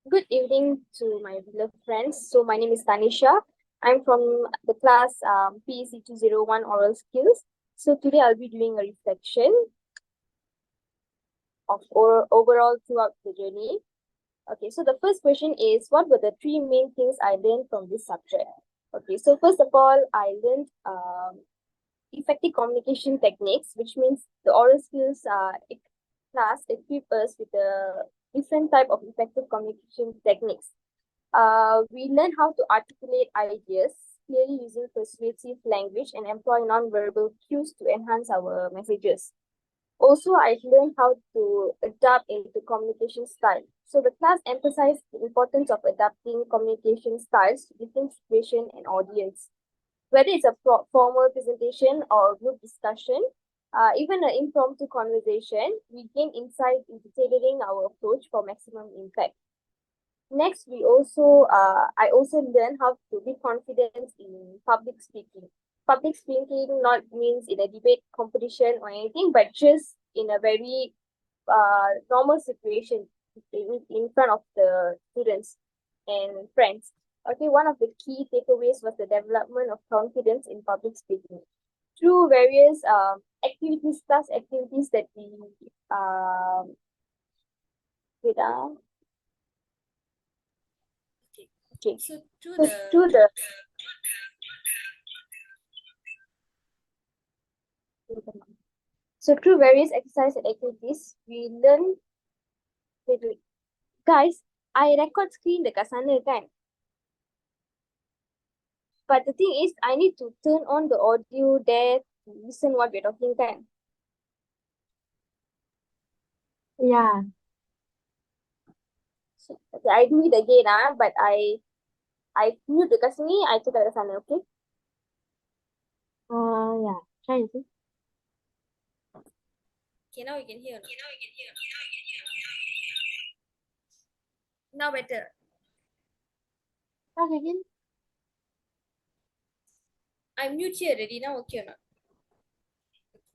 Good evening to my beloved friends. So my name is Tanisha. I'm from the class PEC 201 Oral Skills. So today I'll be doing a reflection of overall throughout the journey. Okay, so the first question is, what were the three main things I learned from this subject? Okay, so first of all, I learned effective communication techniques, which means the oral skills class equip us with a different type of effective communication techniques. We learn how to articulate ideas clearly using persuasive language and employ non-verbal cues to enhance our messages. Also, I've learned how to adapt into communication style. So the class emphasized the importance of adapting communication styles to different situation and audience. Whether it's a formal presentation or group discussion, even an impromptu conversation, we gain insight into tailoring our approach for maximum impact. Next, I also learned how to be confident in public speaking. Public speaking not means in a debate competition or anything, but just in a very normal situation in front of the students and friends. Okay, one of the key takeaways was the development of confidence in public speaking through various activities, class activities that we um did. Okay, So through so the through the So through various exercise and activities, we learn. Wait. Guys, I record screen dekat sana kan. But the thing is, I need to turn on the audio there to listen what we're talking kan. Yeah. So, okay, I do it again but I mute dekat sini, I cakap dekat sana, okay? Yeah. Try to see. Okay, now you can hear. Now better. Talk again. I mute here already, now okay or not?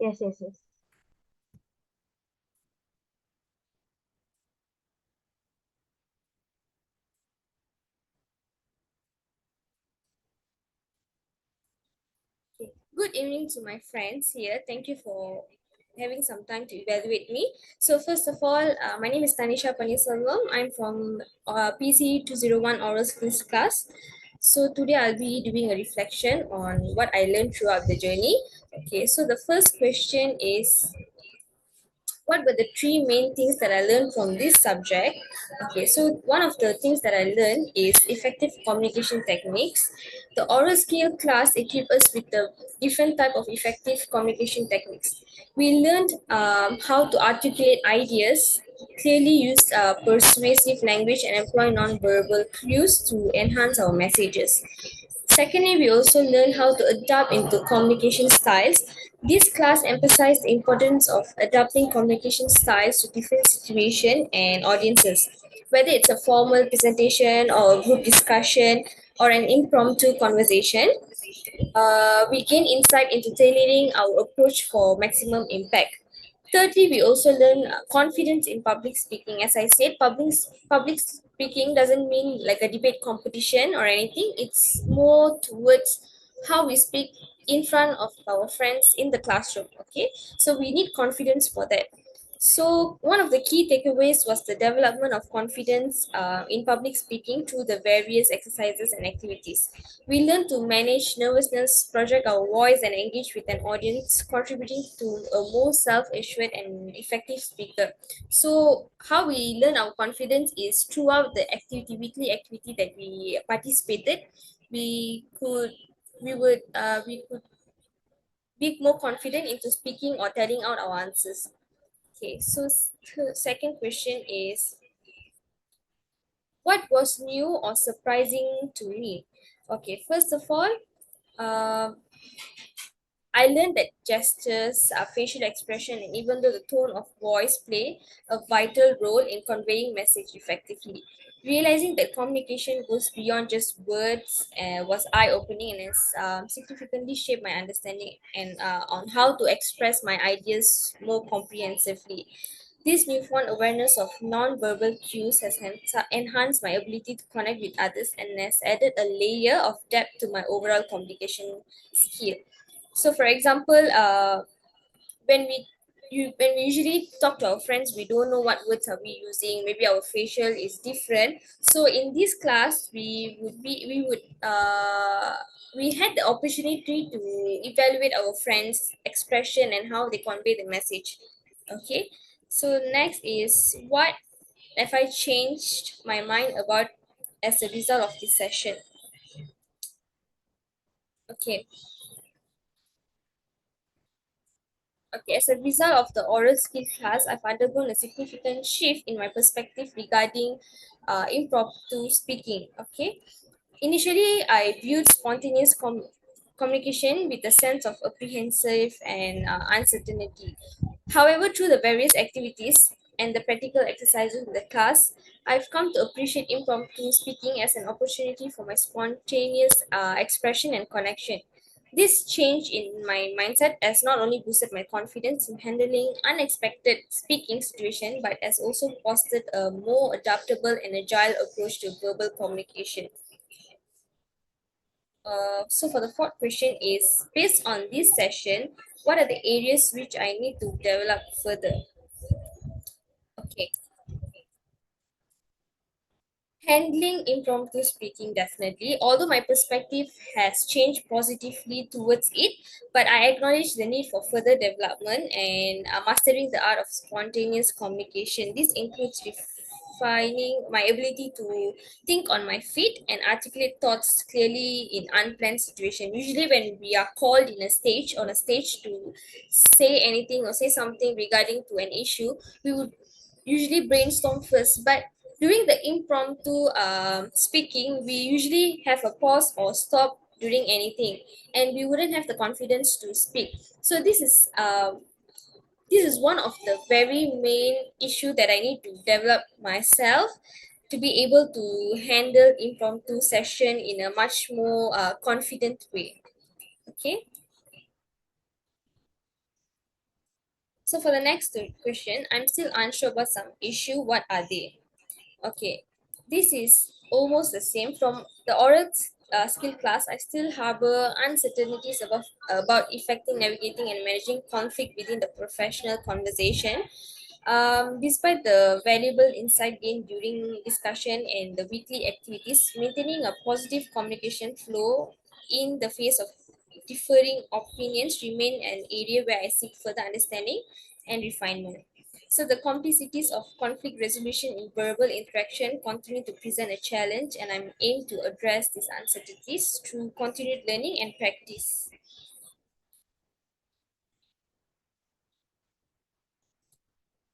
Yes. Okay. Good evening to my friends here. Thank you for having some time to evaluate me. So first of all, my name is Tanisha Paniselvam. I'm from PC 201 Oral Skills class. So today I'll be doing a reflection on what I learned throughout the journey. Okay, so the first question is, what were the three main things that I learned from this subject? Okay, so one of the things that I learned is effective communication techniques. The oral skill class equipped us with the different type of effective communication techniques. We learned how to articulate ideas, clearly use persuasive language, and employ non-verbal cues to enhance our messages. Secondly, we also learn how to adapt into communication styles. This class emphasized the importance of adapting communication styles to different situations and audiences. Whether it's a formal presentation or a group discussion or an impromptu conversation, we gain insight into tailoring our approach for maximum impact. Thirdly, we also learn confidence in public speaking. As I said, public speaking doesn't mean like a debate competition or anything. It's more towards how we speak in front of our friends in the classroom. Okay, so we need confidence for that. So one of the key takeaways was the development of confidence in public speaking through the various exercises and activities. We learn to manage nervousness, project our voice, and engage with an audience, contributing to a more self-assured and effective speaker. So, how we learn our confidence is throughout the weekly activity that we participated. We could, we could be more confident into speaking or telling out our answers. Okay, so second question is, what was new or surprising to me? Okay, first of all, um, I learned that gestures, facial expression, and even though the tone of voice play a vital role in conveying message effectively. Realizing that communication goes beyond just words was eye-opening and has significantly shaped my understanding and on how to express my ideas more comprehensively. This newfound awareness of non-verbal cues has enhanced my ability to connect with others and has added a layer of depth to my overall communication skill. So, for example, when we usually talk to our friends, we don't know what words are we using. Maybe our facial is different. So in this class, we had the opportunity to evaluate our friends' expression and how they convey the message. Okay. So next is, what have I changed my mind about as a result of this session? Okay. Okay, as a result of the oral skill class, I've undergone a significant shift in my perspective regarding impromptu speaking. Okay, initially I viewed spontaneous communication with a sense of apprehensive and uncertainty. However, through the various activities and the practical exercises in the class, I've come to appreciate impromptu speaking as an opportunity for my spontaneous expression and connection. This change in my mindset has not only boosted my confidence in handling unexpected speaking situation, but has also fostered a more adaptable and agile approach to verbal communication. So for the fourth question is, based on this session, what are the areas which I need to develop further? Okay. Handling impromptu speaking, definitely. Although my perspective has changed positively towards it, but I acknowledge the need for further development and mastering the art of spontaneous communication. This includes refining my ability to think on my feet and articulate thoughts clearly in unplanned situations. Usually, when we are called on a stage to say anything or say something regarding to an issue, we would usually brainstorm first, but during the impromptu speaking, we usually have a pause or stop during anything, and we wouldn't have the confidence to speak. So this is one of the very main issue that I need to develop myself to be able to handle impromptu session in a much more confident way. Okay. So for the next question, I'm still unsure about some issue. What are they? Okay, this is almost the same from the oral skill class. I still harbor uncertainties about effective navigating and managing conflict within the professional conversation. Despite the valuable insight gained during discussion and the weekly activities, maintaining a positive communication flow in the face of differing opinions remain an area where I seek further understanding and refinement. So the complexities of conflict resolution in verbal interaction continue to present a challenge, and I'm aiming to address these uncertainties through continued learning and practice.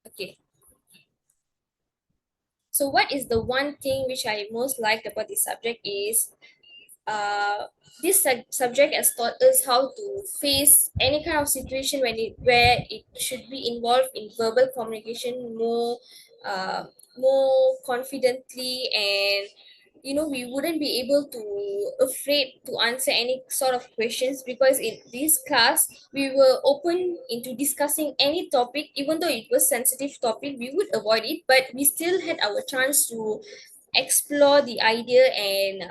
Okay. So what is the one thing which I most liked about this subject is uh, this subject has taught us how to face any kind of situation where it should be involved in verbal communication more confidently, and we wouldn't be able to afraid to answer any sort of questions, because in this class we were open into discussing any topic. Even though it was sensitive topic, we would avoid it, but we still had our chance to explore the idea and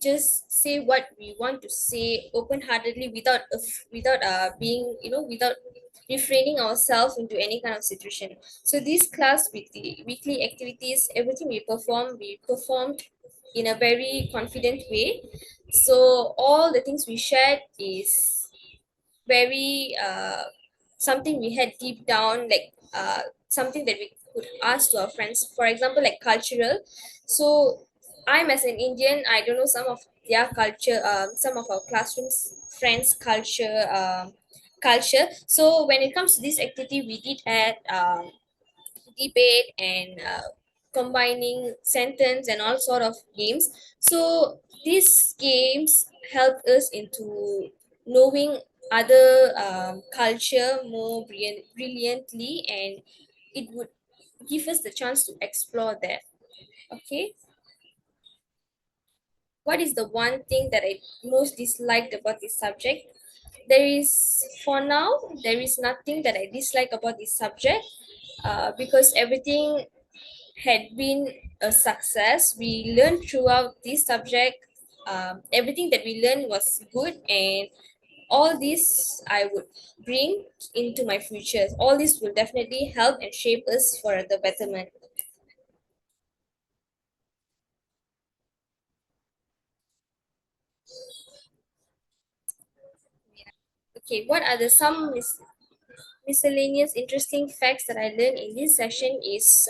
just say what we want to say open-heartedly without being without refraining ourselves into any kind of situation. So this class with the weekly activities, everything we performed in a very confident way. So all the things we shared is very something we had deep down, like something that we could ask to our friends. For example, like cultural. So I'm as an Indian, I don't know some of their culture, some of our classrooms friends culture. So when it comes to this activity, we did add debate and combining sentence and all sort of games. So these games help us into knowing other culture more brilliantly, and it would give us the chance to explore that. Okay, what is the one thing that I most disliked about this subject? For now, there is nothing that I dislike about this subject. because everything had been a success. We learned throughout this subject. Everything that we learned was good, and all this I would bring into my future. All this will definitely help and shape us for the betterment. Okay, what are the some miscellaneous interesting facts that I learned in this session is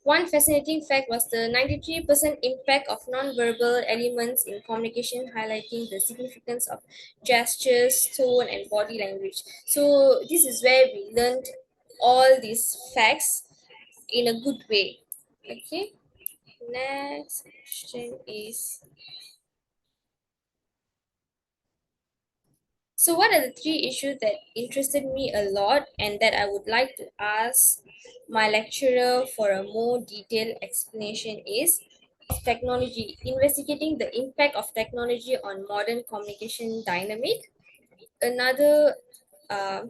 one fascinating fact was the 93% impact of non-verbal elements in communication, highlighting the significance of gestures, tone, and body language. So this is where we learned all these facts in a good way. Okay, next question is, so what are the three issues that interested me a lot and that I would like to ask my lecturer for a more detailed explanation is technology, investigating the impact of technology on modern communication dynamic. Another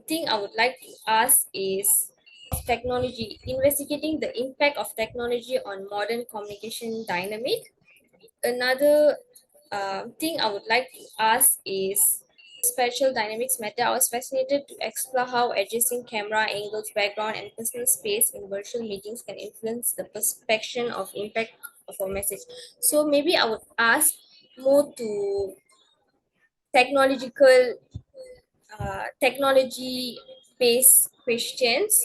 thing I would like to ask is technology, investigating the impact of technology on modern communication dynamic. Another thing I would like to ask is spatial dynamics matter. I was fascinated to explore how adjusting camera angles, background, and personal space in virtual meetings can influence the perception of impact of a message. So maybe I would ask more to technological, technology based questions.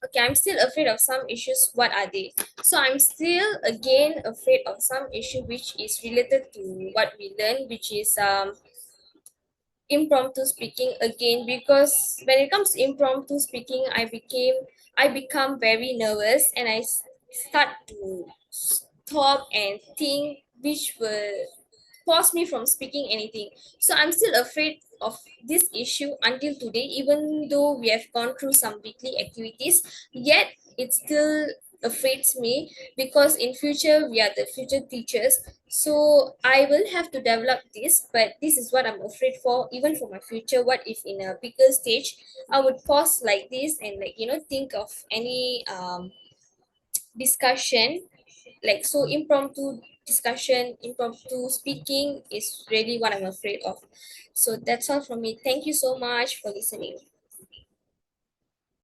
Okay, I'm still afraid of some issues. What are they? So I'm still again afraid of some issue which is related to what we learned, which is impromptu speaking again, because when it comes to impromptu speaking, I become very nervous, and start to stop and think, which will pause me from speaking anything. So I'm still afraid of this issue until today, even though we have gone through some weekly activities, yet it still afraids me, because in future we are the future teachers. So I will have to develop this, but this is what I'm afraid for, even for my future. What if in a bigger stage I would pause like this and, like, think of any discussion, like, so impromptu discussion, impromptu speaking is really what I'm afraid of. So that's all from me. Thank you so much for listening.